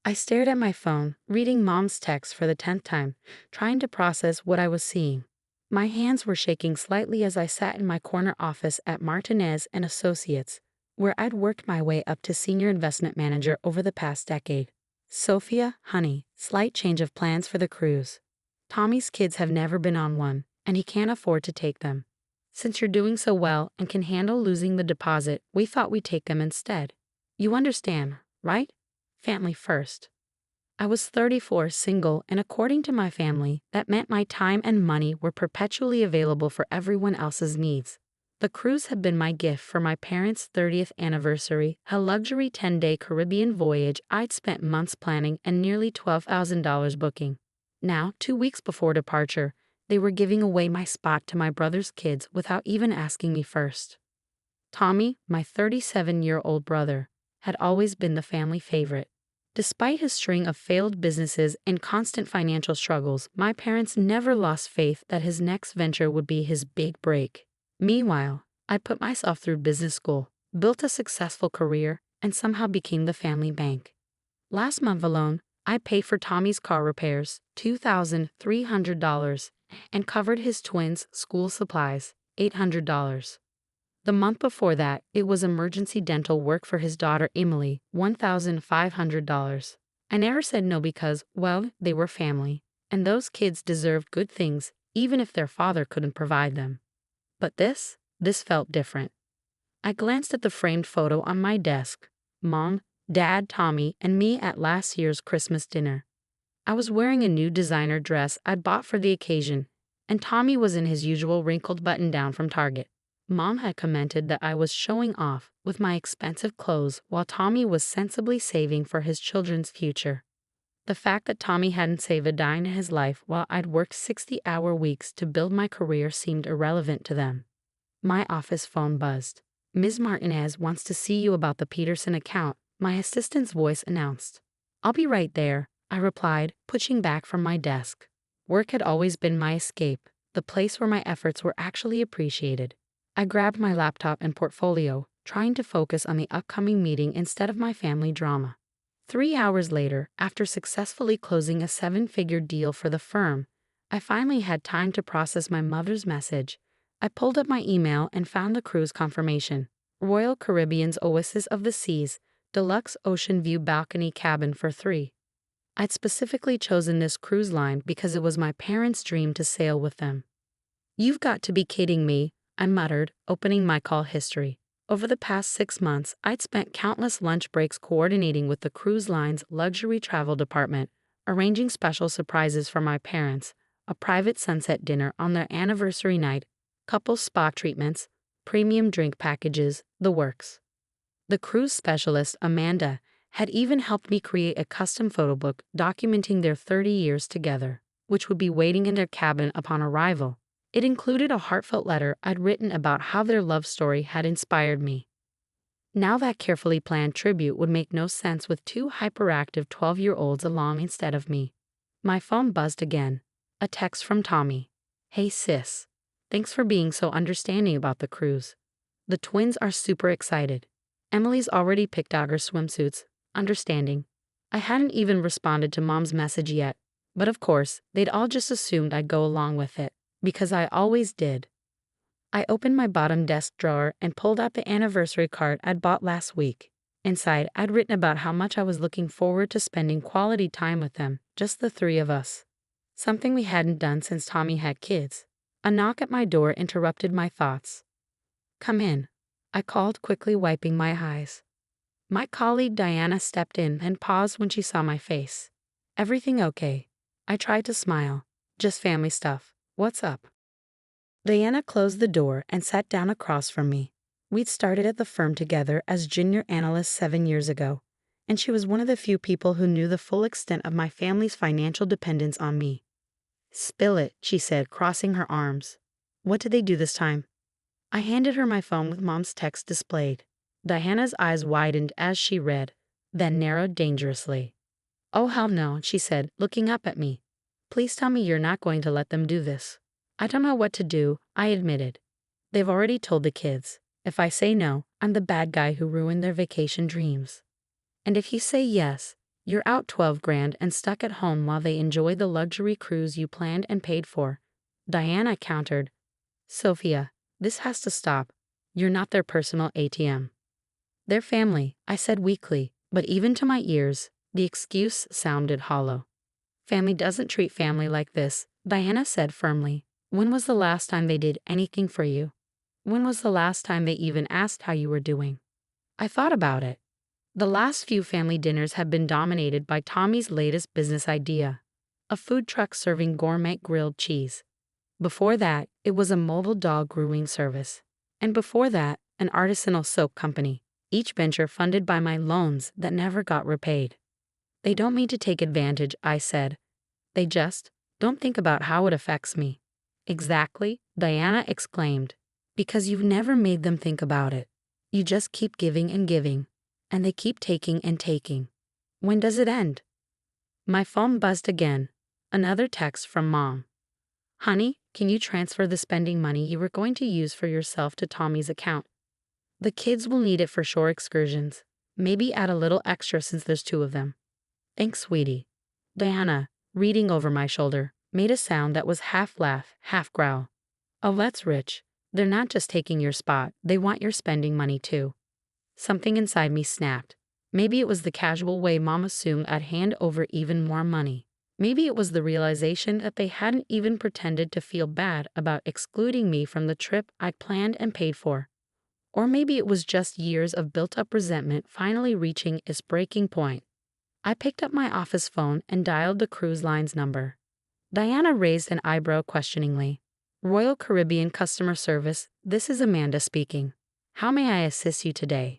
I stared at my phone, reading Mom's text for the 10th time, trying to process what I was seeing. My hands were shaking slightly as I sat in my corner office at Martinez and Associates, where I'd worked my way up to senior investment manager over the past decade. Sophia, honey, slight change of plans for the cruise. Tommy's kids have never been on one, and he can't afford to take them. Since you're doing so well and can handle losing the deposit, we thought we'd take them instead. You understand, right? Family first. I was 34, single, and according to my family, that meant my time and money were perpetually available for everyone else's needs. The cruise had been my gift for my parents' 30th anniversary, a luxury 10-day Caribbean voyage I'd spent months planning and nearly $12,000 booking. Now, 2 weeks before departure, they were giving away my spot to my brother's kids without even asking me first. Tommy, my 37-year-old brother, had always been the family favorite. Despite his string of failed businesses and constant financial struggles, my parents never lost faith that his next venture would be his big break. Meanwhile, I put myself through business school, built a successful career, and somehow became the family bank. Last month alone, I paid for Tommy's car repairs, $2,300, and covered his twins' school supplies, $800. The month before that, it was emergency dental work for his daughter Emily, $1,500. I never said no because, well, they were family, and those kids deserved good things, even if their father couldn't provide them. But this felt different. I glanced at the framed photo on my desk. Mom, Dad, Tommy, and me at last year's Christmas dinner. I was wearing a new designer dress I'd bought for the occasion, and Tommy was in his usual wrinkled button-down from Target. Mom had commented that I was showing off with my expensive clothes while Tommy was sensibly saving for his children's future. The fact that Tommy hadn't saved a dime in his life while I'd worked 60-hour weeks to build my career seemed irrelevant to them. My office phone buzzed. "Ms. Martinez wants to see you about the Peterson account," my assistant's voice announced. "I'll be right there," I replied, pushing back from my desk. Work had always been my escape, the place where my efforts were actually appreciated. I grabbed my laptop and portfolio, trying to focus on the upcoming meeting instead of my family drama. 3 hours later, after successfully closing a 7-figure deal for the firm, I finally had time to process my mother's message. I pulled up my email and found the cruise confirmation. Royal Caribbean's Oasis of the Seas, deluxe ocean view balcony cabin for 3. I'd specifically chosen this cruise line because it was my parents' dream to sail with them. "You've got to be kidding me," I muttered, opening my call history. Over the past 6 months, I'd spent countless lunch breaks coordinating with the cruise line's luxury travel department, arranging special surprises for my parents, a private sunset dinner on their anniversary night, couple spa treatments, premium drink packages, the works. The cruise specialist, Amanda, had even helped me create a custom photo book documenting their 30 years together, which would be waiting in their cabin upon arrival. It included a heartfelt letter I'd written about how their love story had inspired me. Now that carefully planned tribute would make no sense with 2 hyperactive 12-year-olds along instead of me. My phone buzzed again. A text from Tommy. "Hey sis. Thanks for being so understanding about the cruise. The twins are super excited. Emily's already picked out her swimsuits. Understanding." I hadn't even responded to Mom's message yet, but of course, they'd all just assumed I'd go along with it. Because I always did. I opened my bottom desk drawer and pulled out the anniversary card I'd bought last week. Inside, I'd written about how much I was looking forward to spending quality time with them, just the 3 of us. Something we hadn't done since Tommy had kids. A knock at my door interrupted my thoughts. "Come in," I called, quickly wiping my eyes. My colleague Diana stepped in and paused when she saw my face. "Everything okay?" I tried to smile. "Just family stuff. What's up?" Diana closed the door and sat down across from me. We'd started at the firm together as junior analysts 7 years ago, and she was one of the few people who knew the full extent of my family's financial dependence on me. "Spill it," she said, crossing her arms. "What did they do this time?" I handed her my phone with Mom's text displayed. Diana's eyes widened as she read, then narrowed dangerously. "Oh hell no," she said, looking up at me. "Please tell me you're not going to let them do this." "I don't know what to do," I admitted. "They've already told the kids. If I say no, I'm the bad guy who ruined their vacation dreams. And if you say yes, You're out 12 grand and stuck at home while they enjoy the luxury cruise you planned and paid for. Diana countered. Sophia, this has to stop. You're not their personal ATM. They're family, I said weakly, but even to my ears, the excuse sounded hollow. Family doesn't treat family like this, Diana said firmly. When was the last time they did anything for you? When was the last time they even asked how you were doing? I thought about it. The last few family dinners have been dominated by Tommy's latest business idea, a food truck serving gourmet grilled cheese. Before that, it was a mobile dog grooming service. And before that, an artisanal soap company, each venture funded by my loans that never got repaid. They don't mean to take advantage, I said. They just don't think about how it affects me. Exactly, Diana exclaimed. Because you've never made them think about it. You just keep giving and giving. And they keep taking and taking. When does it end? My phone buzzed again. Another text from Mom. Honey, can you transfer the spending money you were going to use for yourself to Tommy's account? The kids will need it for shore excursions. Maybe add a little extra since there's 2 of them. Thanks, sweetie. Diana, reading over my shoulder, made a sound that was half laugh, half growl. Oh, that's rich. They're not just taking your spot, they want your spending money too. Something inside me snapped. Maybe it was the casual way Mom assumed I'd hand over even more money. Maybe it was the realization that they hadn't even pretended to feel bad about excluding me from the trip I planned and paid for. Or maybe it was just years of built-up resentment finally reaching its breaking point. I picked up my office phone and dialed the cruise line's number. Diana raised an eyebrow questioningly. Royal Caribbean Customer Service, this is Amanda speaking. How may I assist you today?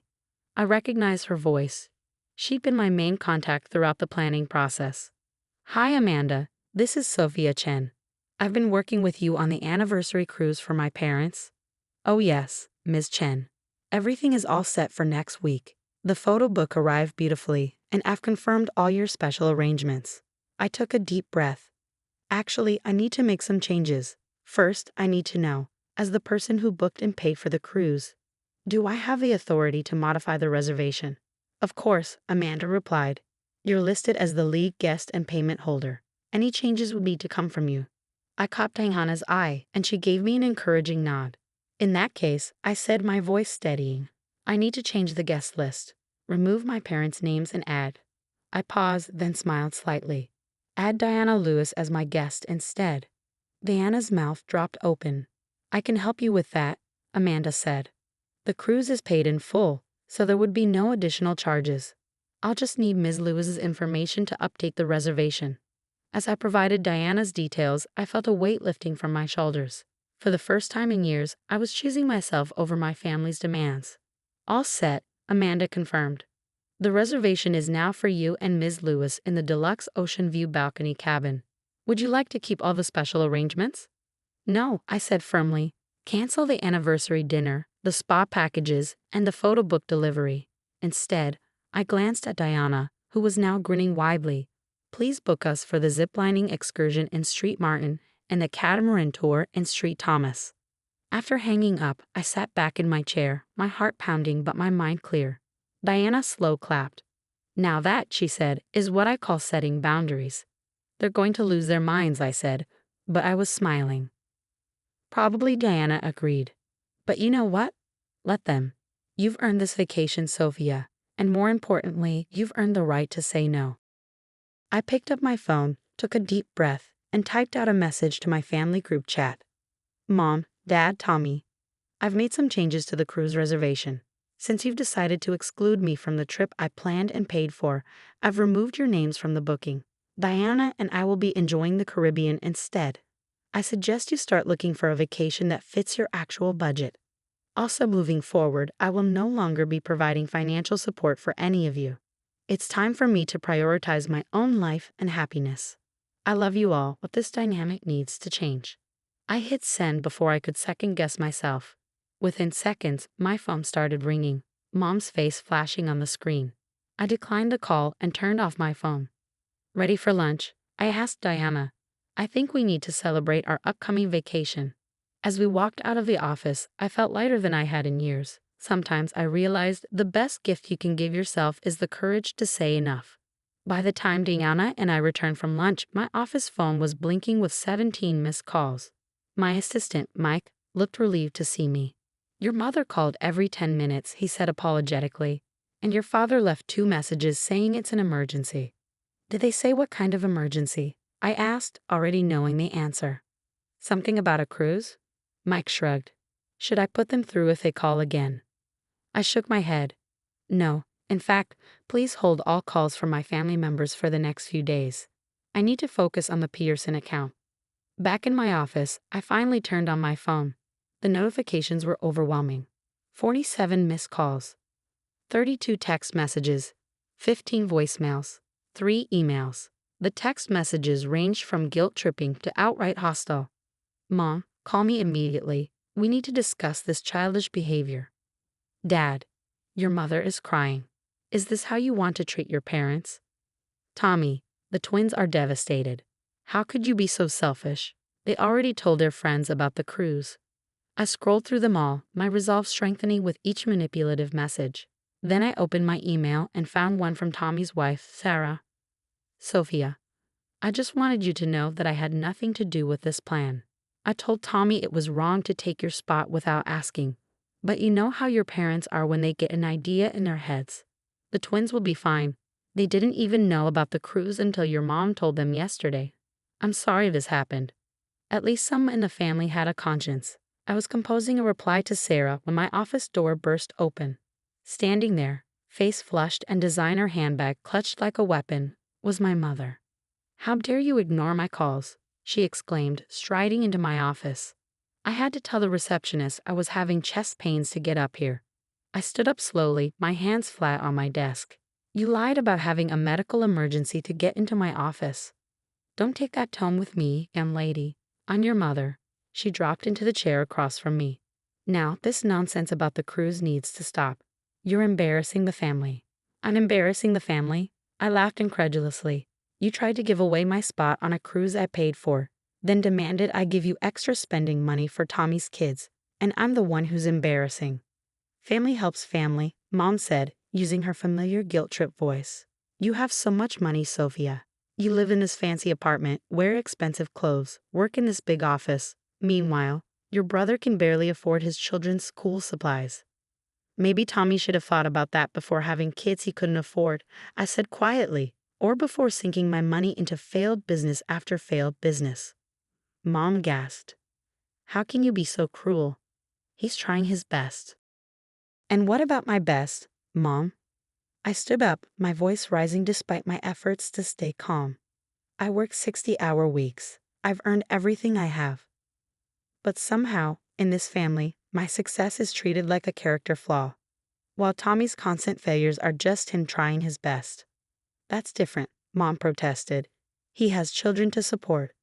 I recognized her voice. She'd been my main contact throughout the planning process. Hi Amanda, this is Sophia Chen. I've been working with you on the anniversary cruise for my parents. Oh yes, Ms. Chen. Everything is all set for next week. The photo book arrived beautifully, and I've confirmed all your special arrangements. I took a deep breath. Actually, I need to make some changes. First, I need to know, as the person who booked and paid for the cruise, do I have the authority to modify the reservation? Of course, Amanda replied. You're listed as the lead guest and payment holder. Any changes would need to come from you. I caught Diana's eye, and she gave me an encouraging nod. In that case, I said, my voice steadying. I need to change the guest list. Remove my parents' names and add. I paused, then smiled slightly. Add Diana Lewis as my guest instead. Diana's mouth dropped open. I can help you with that, Amanda said. The cruise is paid in full, so there would be no additional charges. I'll just need Ms. Lewis's information to update the reservation. As I provided Diana's details, I felt a weight lifting from my shoulders. For the first time in years, I was choosing myself over my family's demands. All set, Amanda confirmed. The reservation is now for you and Ms. Lewis in the deluxe ocean view balcony cabin. Would you like to keep all the special arrangements? No, I said firmly. Cancel the anniversary dinner, the spa packages, and the photo book delivery. Instead, I glanced at Diana, who was now grinning widely. Please book us for the ziplining excursion in Street Martin and the catamaran tour in Street Thomas. After hanging up, I sat back in my chair, my heart pounding but my mind clear. Diana slow clapped. Now that, she said, is what I call setting boundaries. They're going to lose their minds, I said, but I was smiling. Probably, Diana agreed. But you know what? Let them. You've earned this vacation, Sophia, and more importantly, you've earned the right to say no. I picked up my phone, took a deep breath, and typed out a message to my family group chat. Mom, Dad, Tommy, I've made some changes to the cruise reservation. Since you've decided to exclude me from the trip I planned and paid for, I've removed your names from the booking. Diana and I will be enjoying the Caribbean instead. I suggest you start looking for a vacation that fits your actual budget. Also, moving forward, I will no longer be providing financial support for any of you. It's time for me to prioritize my own life and happiness. I love you all, but this dynamic needs to change. I hit send before I could second-guess myself. Within seconds, my phone started ringing, Mom's face flashing on the screen. I declined the call and turned off my phone. Ready for lunch? I asked Diana. I think we need to celebrate our upcoming vacation. As we walked out of the office, I felt lighter than I had in years. Sometimes I realized the best gift you can give yourself is the courage to say enough. By the time Diana and I returned from lunch, my office phone was blinking with 17 missed calls. My assistant, Mike, looked relieved to see me. "Your mother called every 10 minutes," he said apologetically, "and your father left 2 messages saying it's an emergency." "Did they say what kind of emergency?" I asked, already knowing the answer. "Something about a cruise?" Mike shrugged. "Should I put them through if they call again?" I shook my head. "No. In fact, please hold all calls from my family members for the next few days. I need to focus on the Peterson account." Back in my office, I finally turned on my phone. The notifications were overwhelming. 47 missed calls, 32 text messages, 15 voicemails, 3 emails. The text messages ranged from guilt-tripping to outright hostile. "Mom, call me immediately. We need to discuss this childish behavior." "Dad, your mother is crying. Is this how you want to treat your parents?" "Tommy, the twins are devastated. How could you be so selfish? They already told their friends about the cruise." I scrolled through them all, my resolve strengthening with each manipulative message. Then I opened my email and found one from Tommy's wife, Sarah. "Sophia, I just wanted you to know that I had nothing to do with this plan. I told Tommy it was wrong to take your spot without asking. But you know how your parents are when they get an idea in their heads. The twins will be fine. They didn't even know about the cruise until your mom told them yesterday. I'm sorry this happened. At least some in the family had a conscience." I was composing a reply to Sarah when my office door burst open. Standing there, face flushed and designer handbag clutched like a weapon, was my mother. "How dare you ignore my calls?" she exclaimed, striding into my office. I had to tell the receptionist I was having chest pains to get up here. I stood up slowly, my hands flat on my desk. "You lied about having a medical emergency to get into my office. Don't take that tone with me, young lady. I'm your mother." She dropped into the chair across from me. "Now, this nonsense about the cruise needs to stop. You're embarrassing the family." "I'm embarrassing the family?" I laughed incredulously. "You tried to give away my spot on a cruise I paid for, then demanded I give you extra spending money for Tommy's kids, and I'm the one who's embarrassing." "Family helps family," Mom said, using her familiar guilt-trip voice. "You have so much money, Sophia. You live in this fancy apartment, wear expensive clothes, work in this big office. Meanwhile, your brother can barely afford his children's school supplies." "Maybe Tommy should have thought about that before having kids he couldn't afford," I said quietly, "or before sinking my money into failed business after failed business." Mom gasped. "How can you be so cruel? He's trying his best." "And what about my best, Mom?" I stood up, my voice rising despite my efforts to stay calm. "I work 60-hour weeks. I've earned everything I have. But somehow, in this family, my success is treated like a character flaw, while Tommy's constant failures are just him trying his best." "That's different," Mom protested. "He has children to support."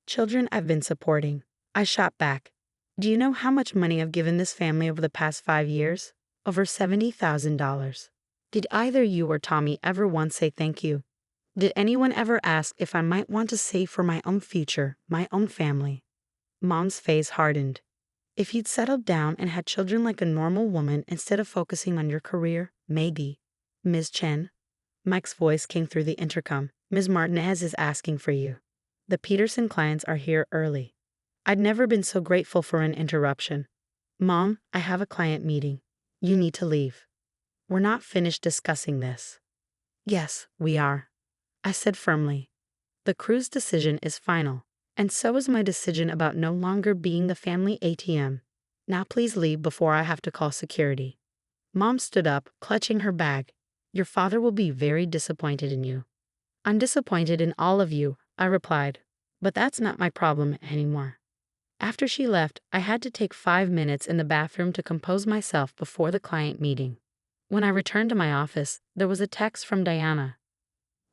"Children I've been supporting." I shot back. "Do you know how much money I've given this family over the past 5 years? Over $70,000. Did either you or Tommy ever once say thank you? Did anyone ever ask if I might want to save for my own future, my own family?" Mom's face hardened. "If you'd settled down and had children like a normal woman instead of focusing on your career, maybe." "Ms. Chen," Mike's voice came through the intercom, "Ms. Martinez is asking for you. The Peterson clients are here early." I'd never been so grateful for an interruption. "Mom, I have a client meeting. You need to leave. We're not finished discussing this." "Yes, we are," I said firmly. "The cruise decision is final. And so is my decision about no longer being the family ATM. Now please leave before I have to call security." Mom stood up, clutching her bag. "Your father will be very disappointed in you." "I'm disappointed in all of you," I replied. "But that's not my problem anymore." After she left, I had to take 5 minutes in the bathroom to compose myself before the client meeting. When I returned to my office, there was a text from Diana.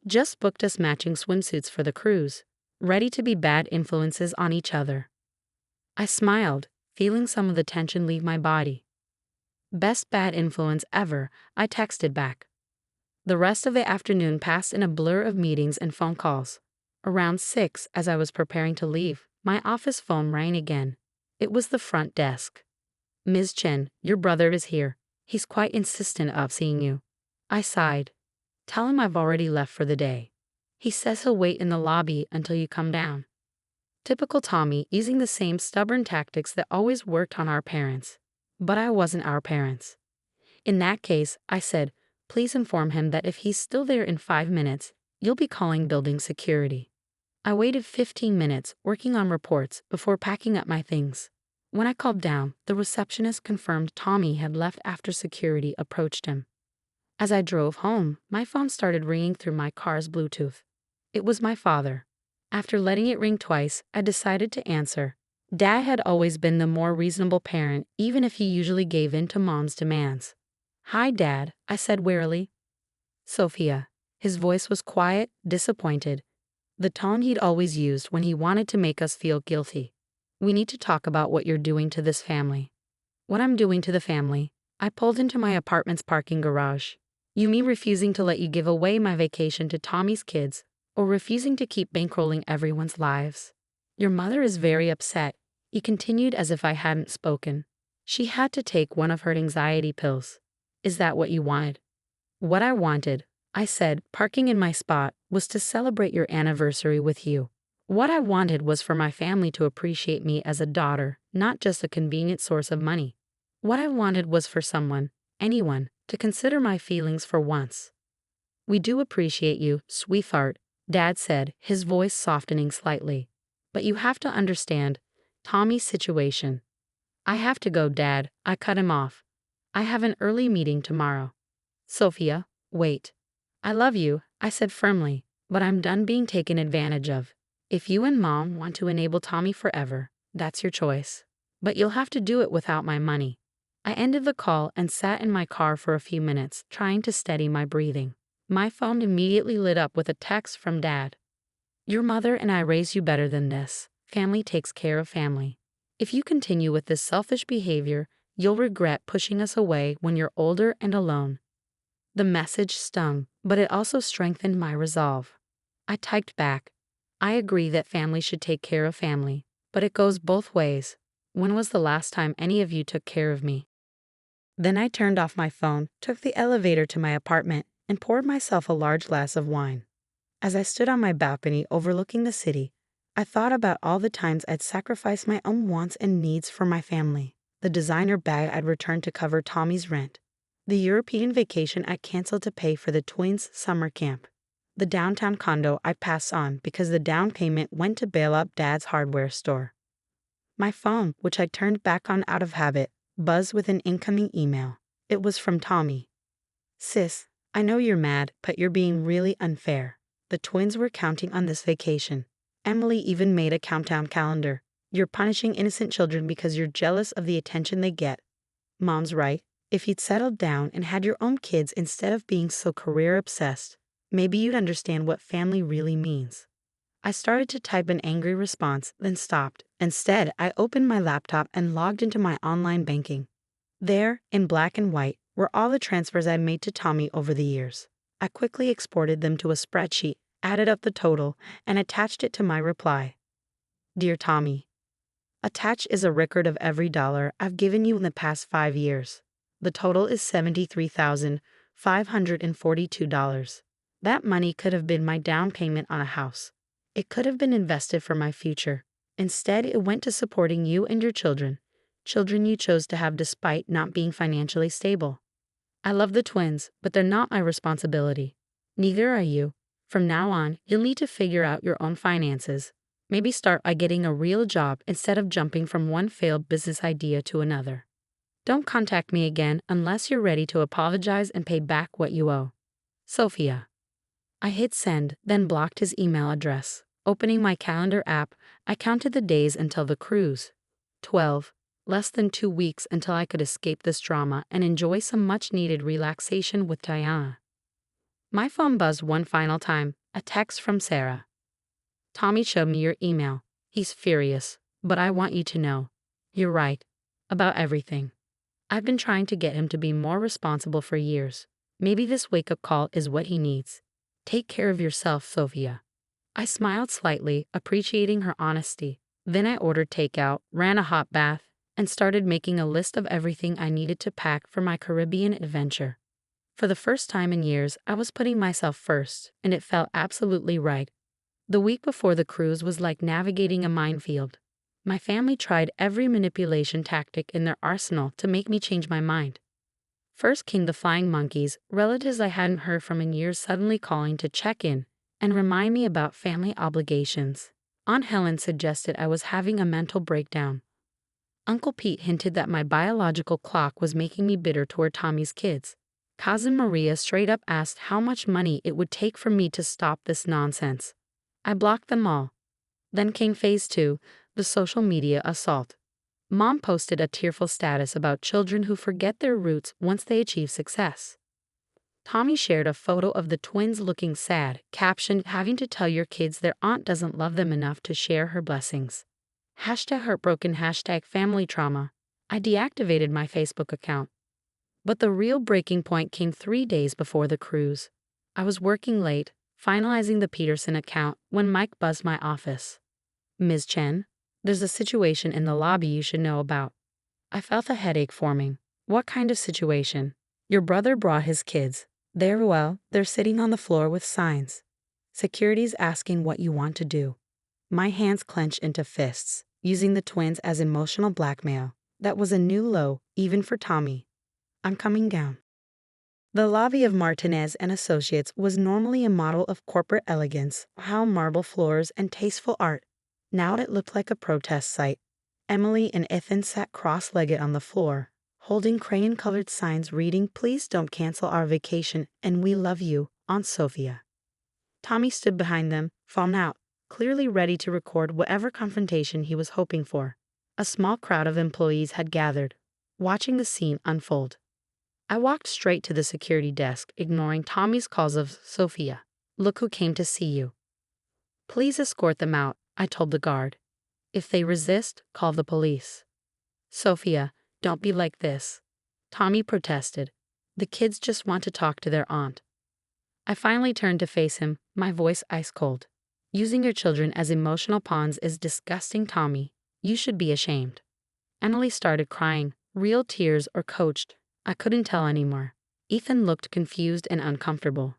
"Just booked us matching swimsuits for the cruise. Ready to be bad influences on each other." I smiled, feeling some of the tension leave my body. "Best bad influence ever," I texted back. The rest of the afternoon passed in a blur of meetings and phone calls. Around 6, as I was preparing to leave, my office phone rang again. It was the front desk. "Ms. Chen, your brother is here. He's quite insistent of seeing you." I sighed. Tell him I've already left for the day. He says he'll wait in the lobby until you come down. Typical Tommy, using the same stubborn tactics that always worked on our parents. But I wasn't our parents. In that case, I said, please inform him that if he's still there in 5 minutes, you'll be calling building security. I waited 15 minutes working on reports before packing up my things. When I called down, the receptionist confirmed Tommy had left after security approached him. As I drove home, my phone started ringing through my car's Bluetooth. It was my father. After letting it ring twice, I decided to answer. Dad had always been the more reasonable parent, even if he usually gave in to Mom's demands. Hi, Dad, I said wearily. Sophia. His voice was quiet, disappointed. The tone he'd always used when he wanted to make us feel guilty. We need to talk about what you're doing to this family. What I'm doing to the family? I pulled into my apartment's parking garage. You mean refusing to let you give away my vacation to Tommy's kids, or refusing to keep bankrolling everyone's lives? Your mother is very upset, he continued as if I hadn't spoken. She had to take one of her anxiety pills. Is that what you wanted? What I wanted, I said, parking in my spot, was to celebrate your anniversary with you. What I wanted was for my family to appreciate me as a daughter, not just a convenient source of money. What I wanted was for someone, anyone, to consider my feelings for once. We do appreciate you, sweetheart, Dad said, his voice softening slightly. But you have to understand Tommy's situation. I have to go, Dad, I cut him off. I have an early meeting tomorrow. Sophia, wait. I love you, I said firmly, but I'm done being taken advantage of. If you and Mom want to enable Tommy forever, that's your choice. But you'll have to do it without my money. I ended the call and sat in my car for a few minutes, trying to steady my breathing. My phone immediately lit up with a text from Dad. Your mother and I raise you better than this. Family takes care of family. If you continue with this selfish behavior, you'll regret pushing us away when you're older and alone. The message stung, but it also strengthened my resolve. I typed back, I agree that family should take care of family, but it goes both ways. When was the last time any of you took care of me? Then I turned off my phone, took the elevator to my apartment, and poured myself a large glass of wine. As I stood on my balcony overlooking the city, I thought about all the times I'd sacrificed my own wants and needs for my family, the designer bag I'd returned to cover Tommy's rent, the European vacation I canceled to pay for the twins' summer camp, the downtown condo I passed on because the down payment went to bail out Dad's hardware store. My phone, which I turned back on out of habit, buzzed with an incoming email. It was from Tommy. Sis, I know you're mad, but you're being really unfair. The twins were counting on this vacation. Emily even made a countdown calendar. You're punishing innocent children because you're jealous of the attention they get. Mom's right. If you'd settled down and had your own kids instead of being so career-obsessed, maybe you'd understand what family really means. I started to type an angry response, then stopped. Instead, I opened my laptop and logged into my online banking. There, in black and white, were all the transfers I'd made to Tommy over the years. I quickly exported them to a spreadsheet, added up the total, and attached it to my reply. Dear Tommy, attached is a record of every dollar I've given you in the past 5 years. The total is $73,542. That money could have been my down payment on a house. It could have been invested for my future. Instead, it went to supporting you and your children you chose to have despite not being financially stable. I love the twins, but they're not my responsibility. Neither are you. From now on, you'll need to figure out your own finances. Maybe start by getting a real job instead of jumping from one failed business idea to another. Don't contact me again unless you're ready to apologize and pay back what you owe. Sophia. I hit send, then blocked his email address. Opening my calendar app, I counted the days until the cruise. 12. Less than 2 weeks until I could escape this drama and enjoy some much-needed relaxation with Diana. My phone buzzed one final time, a text from Sarah. Tommy showed me your email. He's furious, but I want you to know. You're right. About everything. I've been trying to get him to be more responsible for years. Maybe this wake-up call is what he needs. Take care of yourself, Sophia. I smiled slightly, appreciating her honesty. Then I ordered takeout, ran a hot bath, and started making a list of everything I needed to pack for my Caribbean adventure. For the first time in years, I was putting myself first, and it felt absolutely right. The week before the cruise was like navigating a minefield. My family tried every manipulation tactic in their arsenal to make me change my mind. First came the flying monkeys, relatives I hadn't heard from in years suddenly calling to check in and remind me about family obligations. Aunt Helen suggested I was having a mental breakdown. Uncle Pete hinted that my biological clock was making me bitter toward Tommy's kids. Cousin Maria straight up asked how much money it would take for me to stop this nonsense. I blocked them all. Then came phase 2, the social media assault. Mom posted a tearful status about children who forget their roots once they achieve success. Tommy shared a photo of the twins looking sad, captioned, "Having to tell your kids their aunt doesn't love them enough to share her blessings." #heartbroken, #family trauma. I deactivated my Facebook account. But the real breaking point came 3 days before the cruise. I was working late, finalizing the Peterson account, when Mike buzzed my office. "Ms. Chen, there's a situation in the lobby you should know about." I felt a headache forming. "What kind of situation?" "Your brother brought his kids. They're sitting on the floor with signs. Security's asking what you want to do." My hands clenched into fists, using the twins as emotional blackmail. That was a new low, even for Tommy. "I'm coming down." The lobby of Martinez and Associates was normally a model of corporate elegance, how marble floors and tasteful art. Now it looked like a protest site. Emily and Ethan sat cross-legged on the floor, holding crayon-colored signs reading, "Please don't cancel our vacation, and we love you, Aunt Sophia." Tommy stood behind them, phone out, clearly ready to record whatever confrontation he was hoping for. A small crowd of employees had gathered, watching the scene unfold. I walked straight to the security desk, ignoring Tommy's calls of, "Sophia, look who came to see you." "Please escort them out," I told the guard. "If they resist, call the police." "Sophia, don't be like this," Tommy protested. "The kids just want to talk to their aunt." I finally turned to face him, my voice ice cold. "Using your children as emotional pawns is disgusting, Tommy. You should be ashamed." Emily started crying, real tears or coached. I couldn't tell anymore. Ethan looked confused and uncomfortable.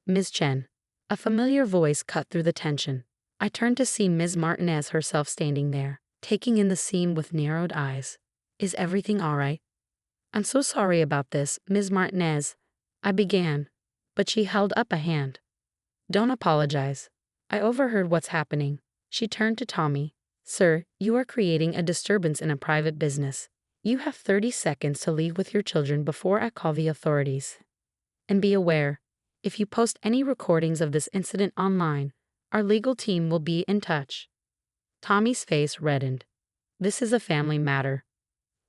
"Ms. Chen." A familiar voice cut through the tension. I turned to see Ms. Martinez herself standing there, taking in the scene with narrowed eyes. "Is everything all right?" "I'm so sorry about this, Ms. Martinez," I began, but she held up a hand. "Don't apologize. I overheard what's happening." She turned to Tommy. "Sir, you are creating a disturbance in a private business. You have 30 seconds to leave with your children before I call the authorities. And be aware, if you post any recordings of this incident online, our legal team will be in touch." Tommy's face reddened. "This is a family matter."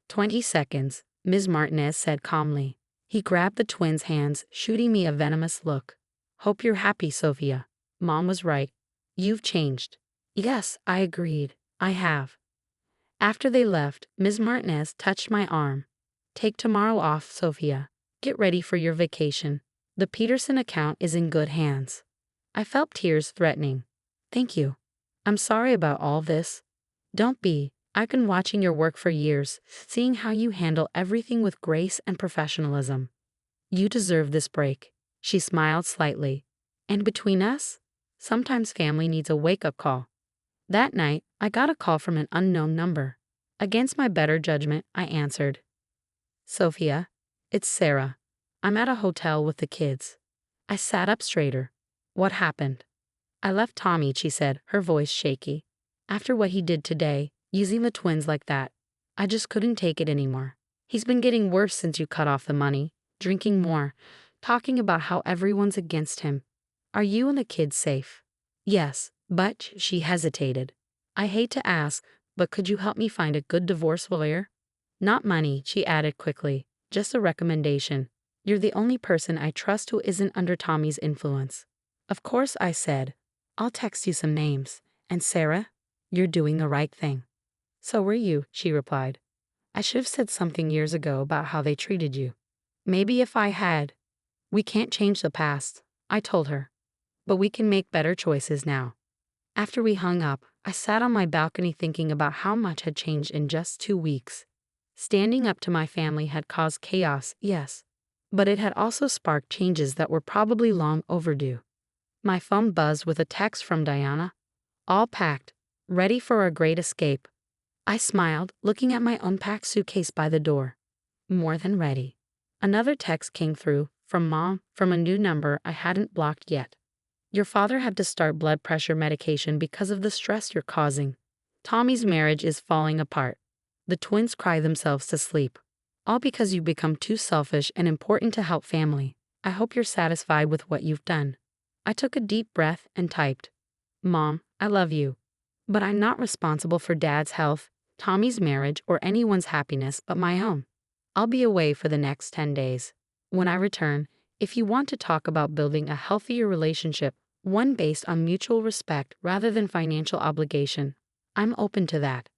20 seconds, Ms. Martinez said calmly. He grabbed the twins' hands, shooting me a venomous look. "Hope you're happy, Sophia. Mom was right. You've changed." "Yes," I agreed. "I have." After they left, Ms. Martinez touched my arm. "Take tomorrow off, Sophia. Get ready for your vacation. The Peterson account is in good hands." I felt tears threatening. "Thank you. I'm sorry about all this." "Don't be. I've been watching your work for years, seeing how you handle everything with grace and professionalism. You deserve this break." She smiled slightly. "And between us, sometimes family needs a wake-up call." That night, I got a call from an unknown number. Against my better judgment, I answered. "Sophia, it's Sarah. I'm at a hotel with the kids." I sat up straighter. "What happened?" "I left Tommy," she said, her voice shaky. "After what he did today, using the twins like that, I just couldn't take it anymore. He's been getting worse since you cut off the money, drinking more, talking about how everyone's against him. Are you and the kids safe?" "Yes, but," she hesitated. "I hate to ask, but could you help me find a good divorce lawyer?" "Not money," she added quickly, "just a recommendation. You're the only person I trust who isn't under Tommy's influence." "Of course," I said. "I'll text you some names. And Sarah, you're doing the right thing." "So were you," she replied. "I should have said something years ago about how they treated you." "Maybe if I had." "We can't change the past," I told her. "But we can make better choices now." After we hung up, I sat on my balcony thinking about how much had changed in just 2 weeks. Standing up to my family had caused chaos, yes, But it had also sparked changes that were probably long overdue. My phone buzzed with a text from Diana. All packed, ready for a great escape. I smiled, looking at my unpacked suitcase by the door. More than ready. Another text came through, from Mom, from a new number I hadn't blocked yet. Your father had to start blood pressure medication because of the stress you're causing. Tommy's marriage is falling apart. The twins cry themselves to sleep. All because you've become too selfish and important to help family. I hope you're satisfied with what you've done. I took a deep breath and typed, Mom, I love you. But I'm not responsible for Dad's health, Tommy's marriage, or anyone's happiness but my own. I'll be away for the next 10 days. When I return, if you want to talk about building a healthier relationship, one based on mutual respect rather than financial obligation, I'm open to that.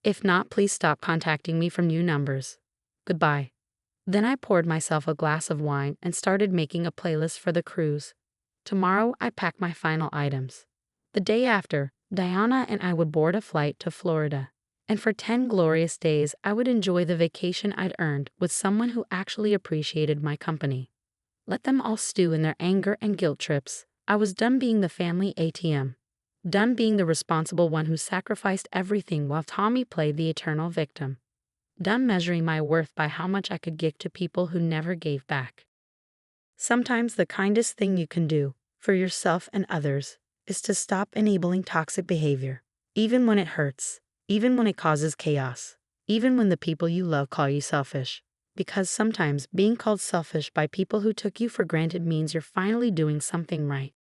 If not, please stop contacting me from new numbers. Goodbye. Then I poured myself a glass of wine and started making a playlist for the cruise. Tomorrow I pack my final items. The day after, Diana and I would board a flight to Florida. And for 10 glorious days I would enjoy the vacation I'd earned with someone who actually appreciated my company. Let them all stew in their anger and guilt trips. I was done being the family ATM. Done being the responsible one who sacrificed everything while Tommy played the eternal victim. Done measuring my worth by how much I could give to people who never gave back. Sometimes the kindest thing you can do, for yourself and others, is to stop enabling toxic behavior, even when it hurts, even when it causes chaos, even when the people you love call you selfish. Because sometimes being called selfish by people who took you for granted means you're finally doing something right.